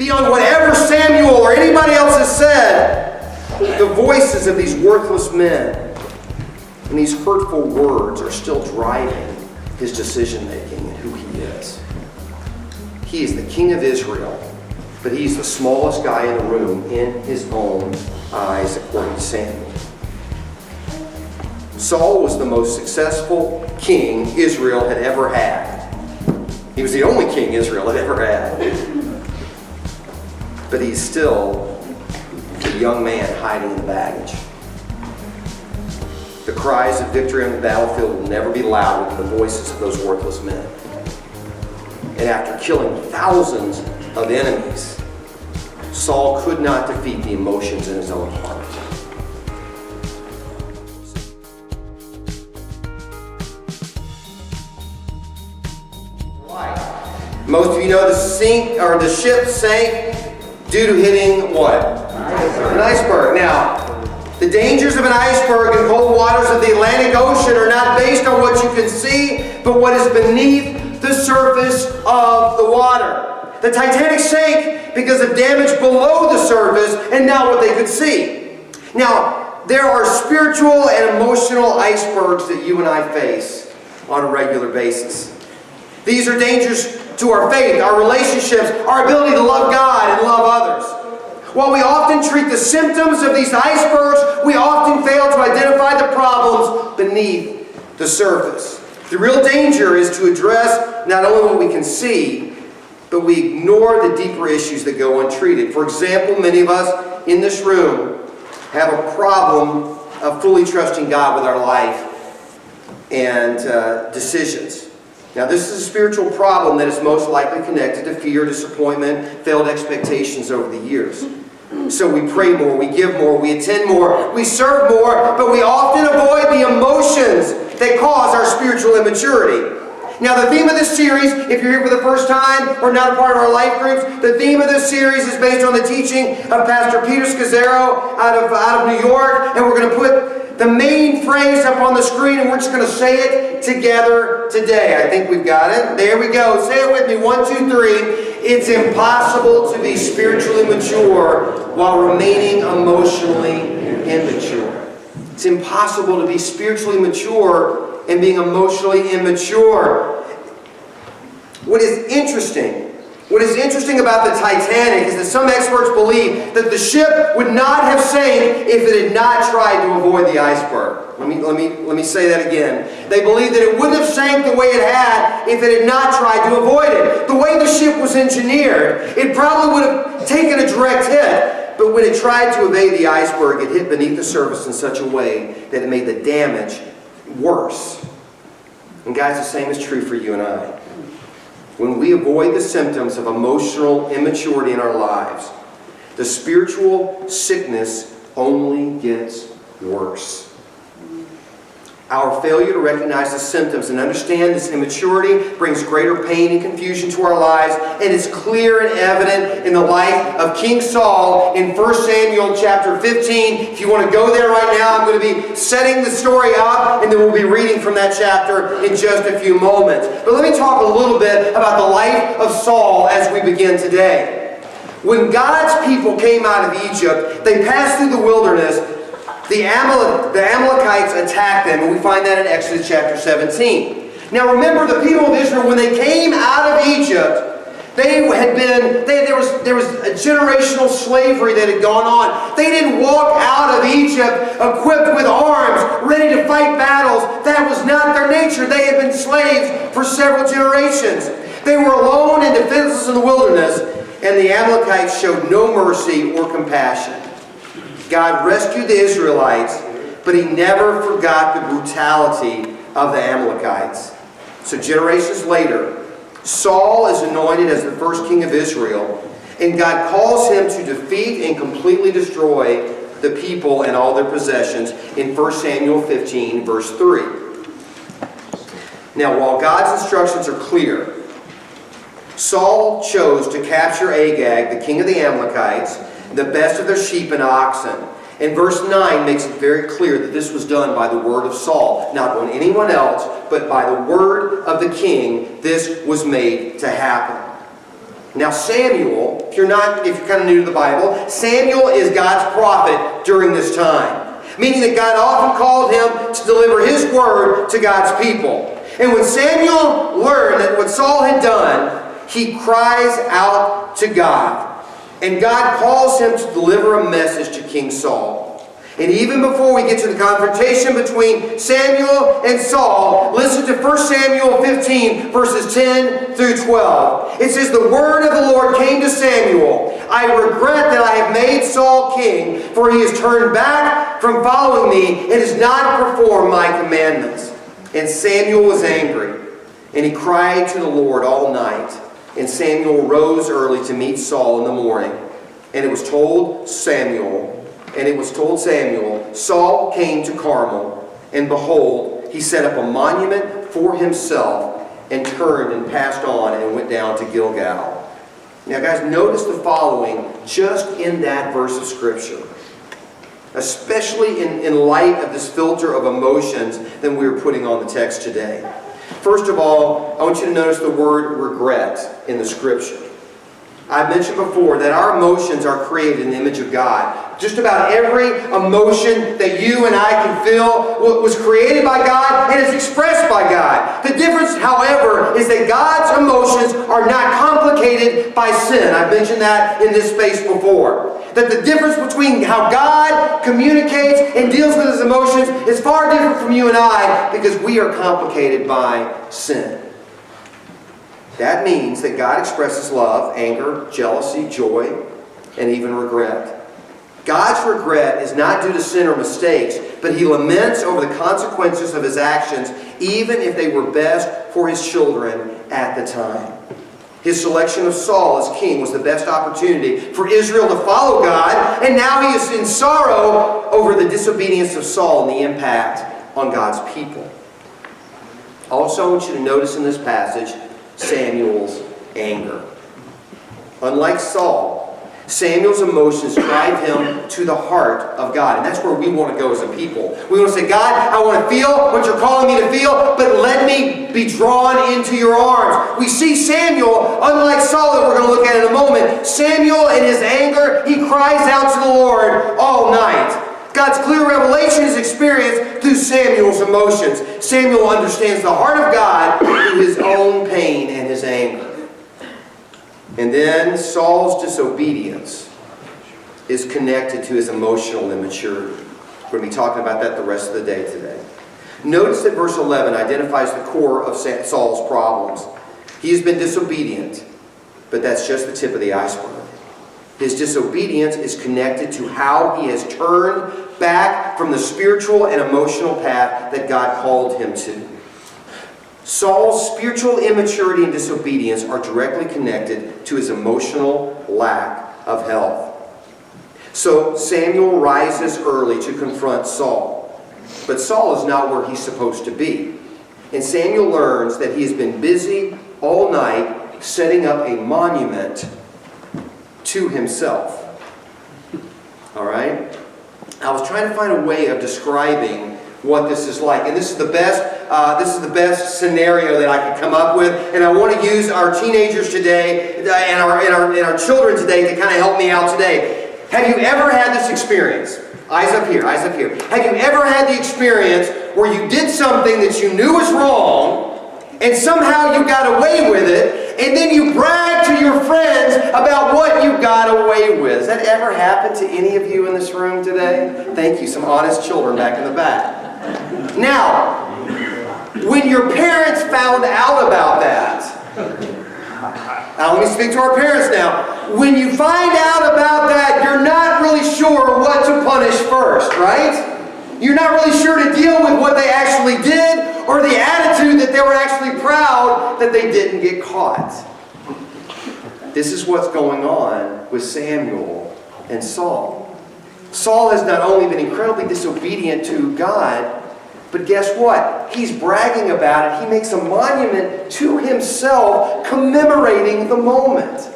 beyond whatever Samuel or anybody else has said, the voices of these worthless men and these hurtful words are still driving his decision-making and who he is. He is the king of Israel, but he's the smallest guy in the room in his own eyes, according to Samuel. Saul was the most successful king Israel had ever had. He was the only king Israel had ever had. But he's still a young man hiding in the baggage. The cries of victory on the battlefield will never be louder than the voices of those worthless men. And after killing thousands of enemies, Saul could not defeat the emotions in his own heart. Most of you know the ship sank due to hitting what? An iceberg. Now, the dangers of an iceberg in cold waters of the Atlantic Ocean are not based on what you can see, but what is beneath the surface of the water. The Titanic sank because of damage below the surface and not what they could see. Now, there are spiritual and emotional icebergs that you and I face on a regular basis. These are dangers to our faith, our relationships, our ability to love God and love others. While we often treat the symptoms of these icebergs, we often fail to identify the problems beneath the surface. The real danger is to address not only what we can see, but we ignore the deeper issues that go untreated. For example, many of us in this room have a problem of fully trusting God with our life and decisions. Now, this is a spiritual problem that is most likely connected to fear, disappointment, failed expectations over the years. So we pray more, we give more, we attend more, we serve more, but we often avoid the emotions that cause our spiritual immaturity. Now, the theme of this series, if you're here for the first time or not a part of our life groups, the theme of this series is based on the teaching of Pastor Peter Scazzaro out of New York, and we're going to put the main phrase up on the screen, and we're just going to say it together today. I think we've got it. There we go. Say it with me. 1, 2, 3. It's impossible to be spiritually mature while remaining emotionally immature. It's impossible to be spiritually mature and being emotionally immature. What is interesting about the Titanic is that some experts believe that the ship would not have sank if it had not tried to avoid the iceberg. Let me say that again. They believe that it wouldn't have sank the way it had if it had not tried to avoid it. The way the ship was engineered, it probably would have taken a direct hit. But when it tried to evade the iceberg, it hit beneath the surface in such a way that it made the damage worse. And guys, the same is true for you and I. When we avoid the symptoms of emotional immaturity in our lives, the spiritual sickness only gets worse. Our failure to recognize the symptoms and understand this immaturity brings greater pain and confusion to our lives, and it's clear and evident in the life of King Saul in 1 Samuel chapter 15. If you want to go there right now, I'm going to be setting the story up, and then we'll be reading from that chapter in just a few moments. But let me talk a little bit about the life of Saul as we begin today. When God's people came out of Egypt, they passed through the wilderness. The Amalekites attacked them, and we find that in Exodus chapter 17. Now remember, the people of Israel, when they came out of Egypt, there was a generational slavery that had gone on. They didn't walk out of Egypt equipped with arms, ready to fight battles. That was not their nature. They had been slaves for several generations. They were alone and defenseless in the wilderness, and the Amalekites showed no mercy or compassion. God rescued the Israelites, but He never forgot the brutality of the Amalekites. So generations later, Saul is anointed as the first king of Israel, and God calls him to defeat and completely destroy the people and all their possessions in 1 Samuel 15, verse 3. Now, while God's instructions are clear, Saul chose to capture Agag, the king of the Amalekites, the best of their sheep and oxen. And verse 9 makes it very clear that this was done by the word of Saul. Not on anyone else, but by the word of the king, this was made to happen. Now Samuel, if you're kind of new to the Bible, Samuel is God's prophet during this time. Meaning that God often called him to deliver his word to God's people. And when Samuel learned that what Saul had done, he cries out to God. And God calls him to deliver a message to King Saul. And even before we get to the confrontation between Samuel and Saul, listen to 1 Samuel 15, verses 10 through 12. It says, "The word of the Lord came to Samuel. I regret that I have made Saul king, for he has turned back from following me and has not performed my commandments." And Samuel was angry, and he cried to the Lord all night. And Samuel rose early to meet Saul in the morning. And it was told Samuel, Saul came to Carmel, and behold, he set up a monument for himself, and turned and passed on and went down to Gilgal. Now guys, notice the following just in that verse of Scripture. Especially in light of this filter of emotions that we're putting on the text today. First of all, I want you to notice the word regret in the Scripture. I've mentioned before that our emotions are created in the image of God. Just about every emotion that you and I can feel was created by God and is expressed by God. The difference, however, is that God's emotions are not complicated by sin. I've mentioned that in this space before. That the difference between how God communicates and deals with his emotions is far different from you and I, because we are complicated by sin. That means that God expresses love, anger, jealousy, joy, and even regret. God's regret is not due to sin or mistakes, but he laments over the consequences of his actions, even if they were best for his children at the time. His selection of Saul as king was the best opportunity for Israel to follow God, and now he is in sorrow over the disobedience of Saul and the impact on God's people. Also, I want you to notice in this passage Samuel's anger. Unlike Saul, Samuel's emotions drive him to the heart of God. And that's where we want to go as a people. We want to say, God, I want to feel what you're calling me to feel, but let me be drawn into your arms. We see Samuel, unlike Saul that we're going to look at in a moment, Samuel in his anger, he cries out to the Lord all night. God's clear revelation is experienced through Samuel's emotions. Samuel understands the heart of God through his own pain and his anger. And then Saul's disobedience is connected to his emotional immaturity. We're going to be talking about that the rest of the day today. Notice that verse 11 identifies the core of Saul's problems. He has been disobedient, but that's just the tip of the iceberg. His disobedience is connected to how he has turned back from the spiritual and emotional path that God called him to. Saul's spiritual immaturity and disobedience are directly connected to his emotional lack of health. So Samuel rises early to confront Saul. But Saul is not where he's supposed to be. And Samuel learns that he has been busy all night setting up a monument to himself. All right? I was trying to find a way of describing what this is like, and this is the best scenario that I could come up with. And I want to use our teenagers today and our children today to kind of help me out today. Have you ever had this experience? Eyes up here, eyes up here. Have you ever had the experience where you did something that you knew was wrong, and somehow you got away with it, and then you brag to your friends about what you got away with? Has that ever happened to any of you in this room today? Thank you, some honest children back in the back. Now, when your parents found out about that, now let me speak to our parents now. When you find out about that, you're not really sure what to punish first, right? You're not really sure to deal with what they actually did or the attitude that they were actually proud that they didn't get caught. This is what's going on with Samuel and Saul. Saul has not only been incredibly disobedient to God, but guess what? He's bragging about it. He makes a monument to himself commemorating the moment.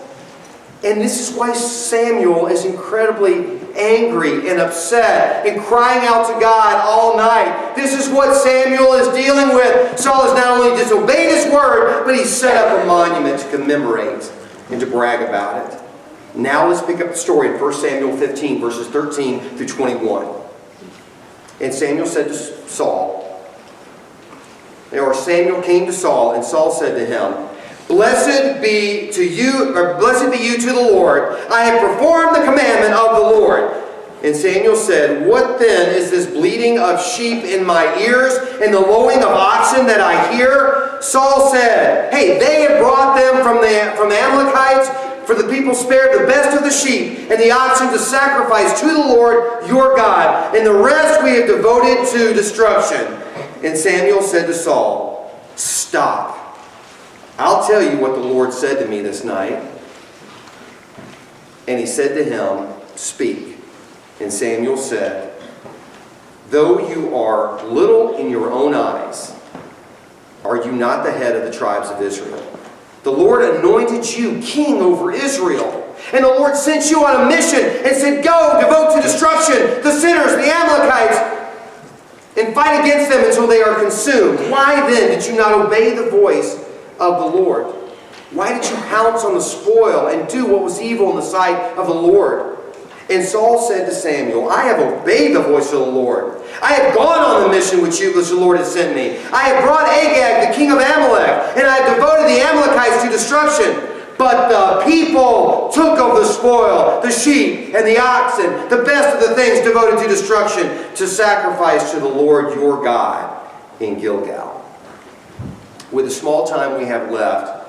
And this is why Samuel is incredibly angry and upset and crying out to God all night. This is what Samuel is dealing with. Saul has not only disobeyed his word, but he set up a monument to commemorate and to brag about it. Now let's pick up the story in 1 Samuel 15, verses 13 through 21. And Samuel said to Saul, or Samuel came to Saul, and Saul said to him, Blessed be you to the Lord. I have performed the commandment of the Lord. And Samuel said, What then is this bleating of sheep in my ears and the lowing of oxen that I hear? Saul said, Hey, they have brought them from the Amalekites, for the people spared the best of the sheep and the oxen to sacrifice to the Lord your God, and the rest we have devoted to destruction. And Samuel said to Saul, Stop. I'll tell you what the Lord said to me this night. And he said to him, Speak. And Samuel said, Though you are little in your own eyes, are you not the head of the tribes of Israel? The Lord anointed you king over Israel. And the Lord sent you on a mission and said, Go, devote to destruction the sinners, the Amalekites, and fight against them until they are consumed. Why then did you not obey the voice of the Lord? Why did you pounce on the spoil and do what was evil in the sight of the Lord? And Saul said to Samuel, I have obeyed the voice of the Lord. I have gone on the mission which the Lord has sent me. I have brought Agag, the king of Amalek, and I have devoted the Amalekites to destruction. But the people took of the spoil, the sheep and the oxen, the best of the things devoted to destruction, to sacrifice to the Lord your God in Gilgal. With the small time we have left,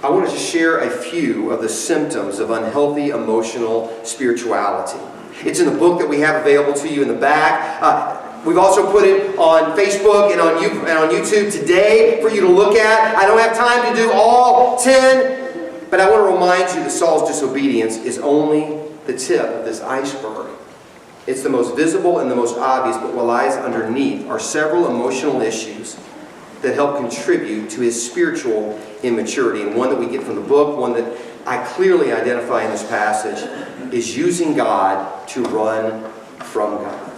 I want to share a few of the symptoms of unhealthy emotional spirituality. It's in the book that we have available to you in the back. We've also put it on Facebook and on YouTube today for you to look at. I don't have time to do all 10, but I want to remind you that Saul's disobedience is only the tip of this iceberg. It's the most visible and the most obvious, but what lies underneath are several emotional issues that help contribute to his spiritual immaturity. And one that we get from the book, one that I clearly identify in this passage, is using God to run from God.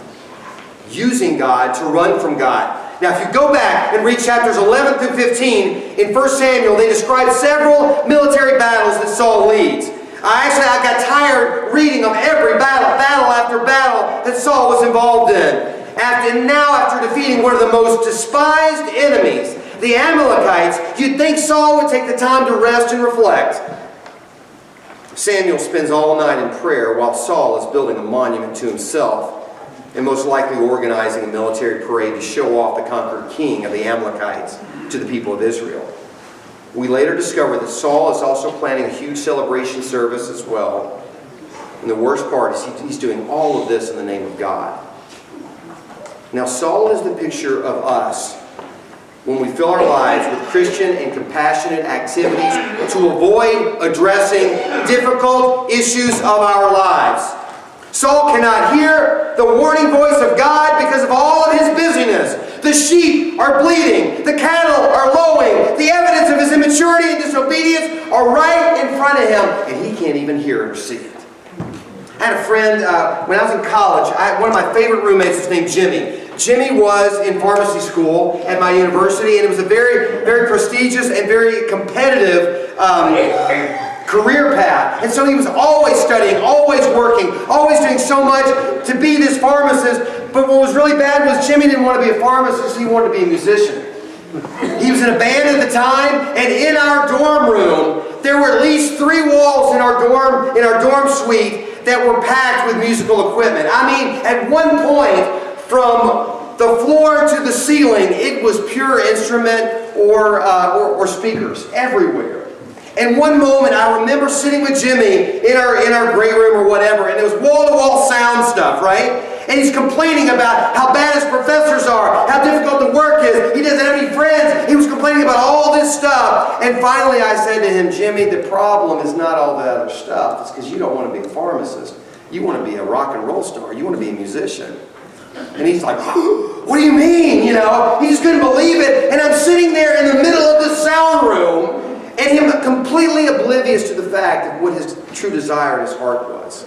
Using God to run from God. Now, if you go back and read chapters 11 through 15 in 1 Samuel, they describe several military battles that Saul leads. I got tired reading of every battle after battle that Saul was involved in. After defeating one of the most despised enemies, the Amalekites, you'd think Saul would take the time to rest and reflect. Samuel spends all night in prayer while Saul is building a monument to himself and most likely organizing a military parade to show off the conquered king of the Amalekites to the people of Israel. We later discover that Saul is also planning a huge celebration service as well. And the worst part is he's doing all of this in the name of God. Now, Saul is the picture of us when we fill our lives with Christian and compassionate activities to avoid addressing difficult issues of our lives. Saul cannot hear the warning voice of God because of all of his busyness. The sheep are bleating. The cattle are lowing. The evidence of his immaturity and disobedience are right in front of him, and he can't even hear it or see it. I had a friend, when I was in college, one of my favorite roommates was named Jimmy. Jimmy was in pharmacy school at my university, and it was a very, very prestigious and very competitive career path. And so he was always studying, always working, always doing so much to be this pharmacist. But what was really bad was Jimmy didn't want to be a pharmacist, he wanted to be a musician. He was in a band at the time, and in our dorm room, there were at least 3 walls in our dorm suite that were packed with musical equipment. I mean, at one point, from the floor to the ceiling, it was pure instrument or speakers everywhere. And one moment, I remember sitting with Jimmy in our great room or whatever, and it was wall-to-wall sound stuff, right? And he's complaining about how bad his professors are, how difficult the work is. He doesn't have any friends. He was complaining about all this stuff. And finally, I said to him, Jimmy, the problem is not all that other stuff. It's because you don't want to be a pharmacist. You want to be a rock and roll star. You want to be a musician. And he's like, what do you mean? You know, he just couldn't believe it. And I'm sitting there in the middle of this sound room, and him completely oblivious to the fact of what his true desire in his heart was.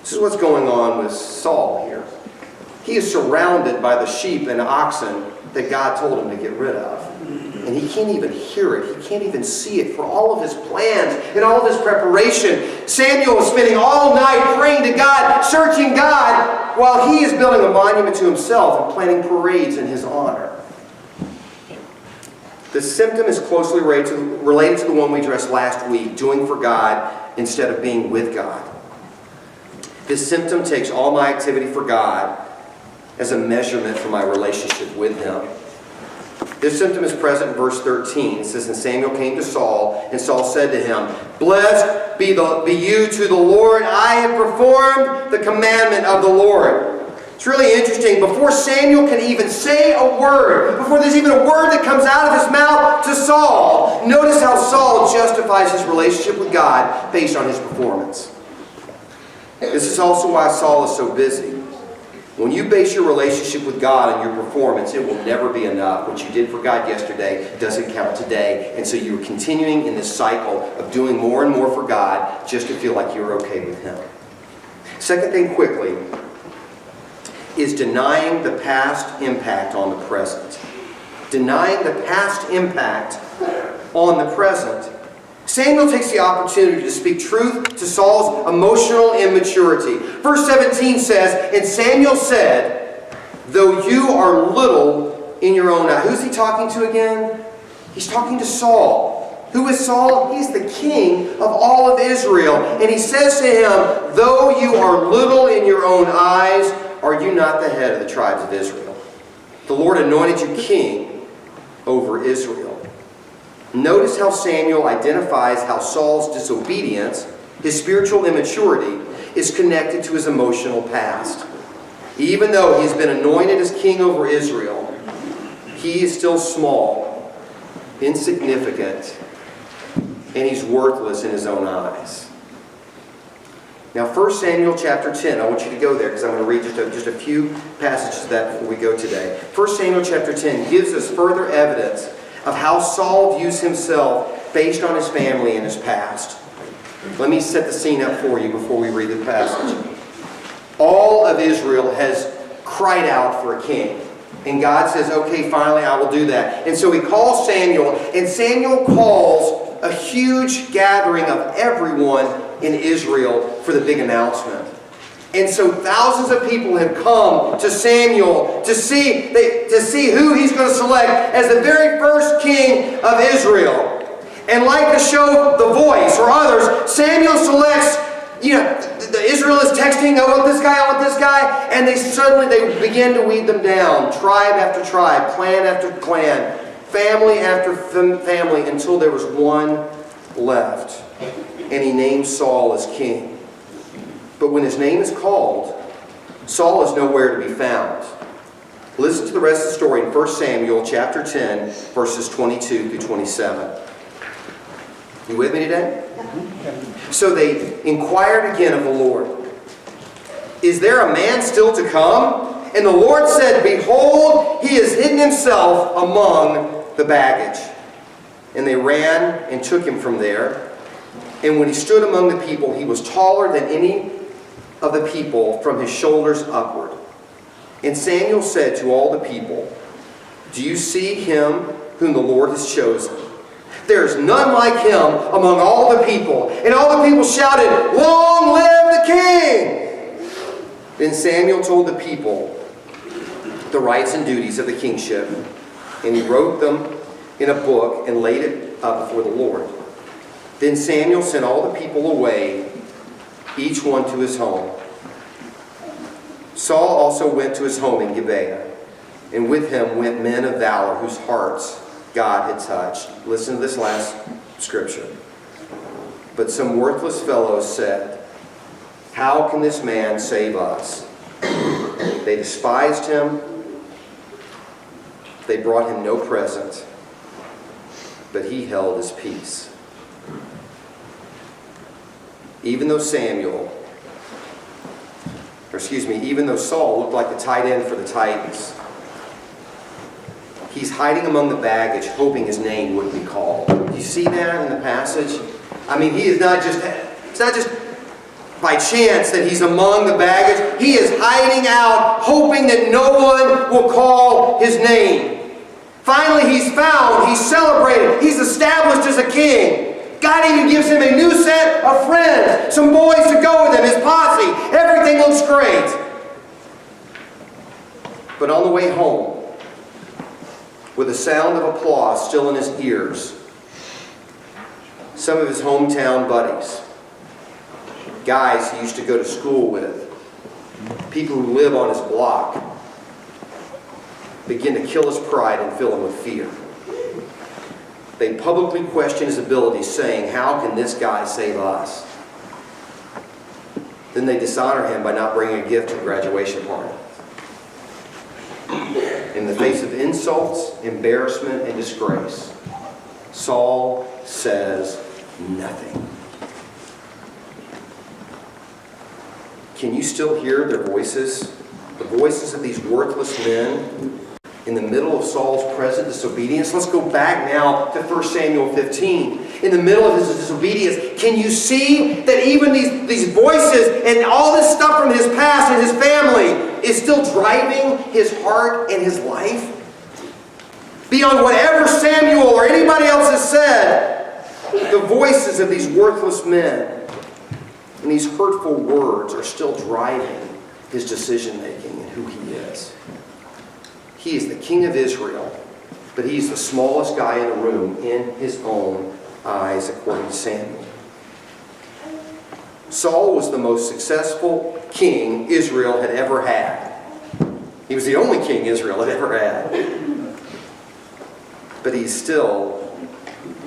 This is what's going on with Saul here. He is surrounded by the sheep and oxen that God told him to get rid of. and he can't even hear it. He can't even see it for all of his plans and all of his preparation. Samuel is spending all night praying to God, searching God, while he is building a monument to himself and planning parades in his honor. The symptom is closely related to the one we addressed last week, doing for God instead of being with God. This symptom takes all my activity for God as a measurement for my relationship with him. This symptom is present in verse 13. It says, "And Samuel came to Saul, and Saul said to him, Blessed be you to the Lord. I have performed the commandment of the Lord." It's really interesting. Before Samuel can even say a word, before there's even a word that comes out of his mouth to Saul, notice how Saul justifies his relationship with God based on his performance. This is also why Saul is so busy. When you base your relationship with God on your performance, it will never be enough. What you did for God yesterday doesn't count today. And so you're continuing in this cycle of doing more and more for God just to feel like you're okay with him. Second thing quickly is denying the past impact on the present. Denying the past impact on the present. Samuel takes the opportunity to speak truth to Saul's emotional immaturity. Verse 17 says, "And Samuel said, though you are little in your own eye." Who's he talking to again? He's talking to Saul. Who is Saul? He's the king of all of Israel. And he says to him, "Though you are little in your own eyes, are you not the head of the tribes of Israel? The Lord anointed you king over Israel." Notice how Samuel identifies how Saul's disobedience, his spiritual immaturity, is connected to his emotional past. Even though he's been anointed as king over Israel, he is still small, insignificant, and he's worthless in his own eyes. Now 1 Samuel chapter 10, I want you to go there because I'm going to read just a few passages of that before we go today. 1 Samuel chapter 10 gives us further evidence of how Saul views himself based on his family and his past. Let me set the scene up for you before we read the passage. All of Israel has cried out for a king. And God says, okay, finally I will do that. And so he calls Samuel, and Samuel calls a huge gathering of everyone in Israel for the big announcement. And so thousands of people have come to Samuel to see who he's going to select as the very first king of Israel. And like the show The Voice or others, Samuel selects, Israel is texting, I want this guy, and they begin to weed them down, tribe after tribe, clan after clan, family after family, until there was one left. And he named Saul as king. But when his name is called, Saul is nowhere to be found. Listen to the rest of the story in 1 Samuel chapter 10, verses 22 through 27. You with me today? So they inquired again of the Lord, "Is there a man still to come?" And the Lord said, "Behold, he has hidden himself among the baggage." And they ran and took him from there. And when he stood among the people, he was taller than any of the people from his shoulders upward. And Samuel said to all the people, "Do you see him whom the Lord has chosen? There is none like him among all the people." And all the people shouted, "Long live the king!" Then Samuel told the people the rights and duties of the kingship, and he wrote them in a book and laid it up before the Lord. Then Samuel sent all the people away, each one to his home. Saul also went to his home in Gibeah, and with him went men of valor whose hearts God had touched. Listen to this last scripture. But some worthless fellows said, "How can this man save us?" They despised him. They brought him no present, but he held his peace. Even though Saul looked like the tight end for the Titans, he's hiding among the baggage, hoping his name wouldn't be called. Do you see that in the passage? I mean, it's not just by chance that he's among the baggage. He is hiding out, hoping that no one will call his name. Finally, he's found, he's celebrated, he's established as a king. God even gives him a new set of friends, some boys to go with him, his posse. Everything looks great. But on the way home, with the sound of applause still in his ears, some of his hometown buddies, guys he used to go to school with, people who live on his block, begin to kill his pride and fill him with fear. They publicly question his abilities, saying, "How can this guy save us?" Then they dishonor him by not bringing a gift to the graduation party. In the face of insults, embarrassment, and disgrace, Saul says nothing. Can you still hear their voices? The voices of these worthless men in the middle of Saul's present disobedience? Let's go back now to 1 Samuel 15. In the middle of his disobedience, can you see that even these voices and all this stuff from his past and his family is still driving his heart and his life? Beyond whatever Samuel or anybody else has said, the voices of these worthless men and these hurtful words are still driving his decision-making and who he is. He is the king of Israel, but he's the smallest guy in the room in his own eyes, according to Samuel. Saul was the most successful king Israel had ever had. He was the only king Israel had ever had. But he's still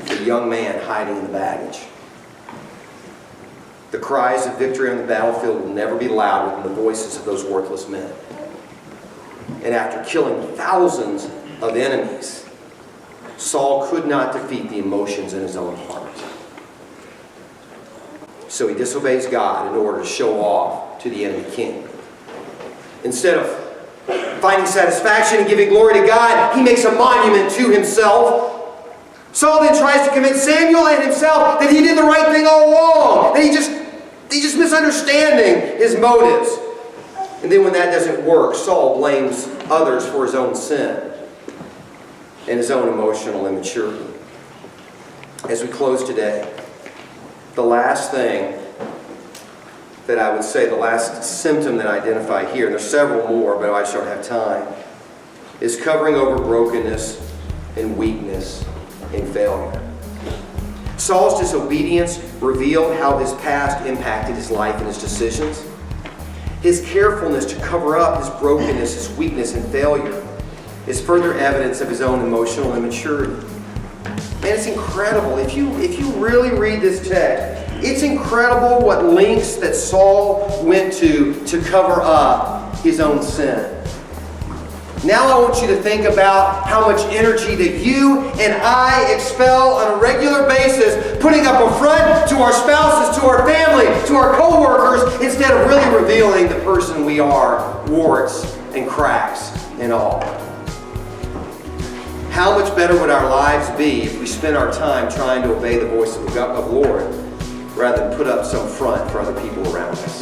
a young man hiding in the baggage. The cries of victory on the battlefield will never be louder than the voices of those worthless men. And after killing thousands of enemies, Saul could not defeat the emotions in his own heart. So he disobeys God in order to show off to the enemy king. Instead of finding satisfaction and giving glory to God, he makes a monument to himself. Saul then tries to convince Samuel and himself that he did the right thing all along, that he's just misunderstanding his motives. And then when that doesn't work, Saul blames others for his own sin and his own emotional immaturity. As we close today, the last thing that I would say, the last symptom that I identify here, and there's several more, but I just don't have time, is covering over brokenness and weakness and failure. Saul's disobedience revealed how his past impacted his life and his decisions. His carefulness to cover up his brokenness, his weakness, and failure is further evidence of his own emotional immaturity. Man, it's incredible. If you really read this text, it's incredible what lengths that Saul went to cover up his own sin. Now I want you to think about how much energy that you and I expel on a regular basis, putting up a front to our spouses, to our family, to our co-workers, instead of really revealing the person we are, warts and cracks and all. How much better would our lives be if we spent our time trying to obey the voice of the Lord rather than put up some front for other people around us?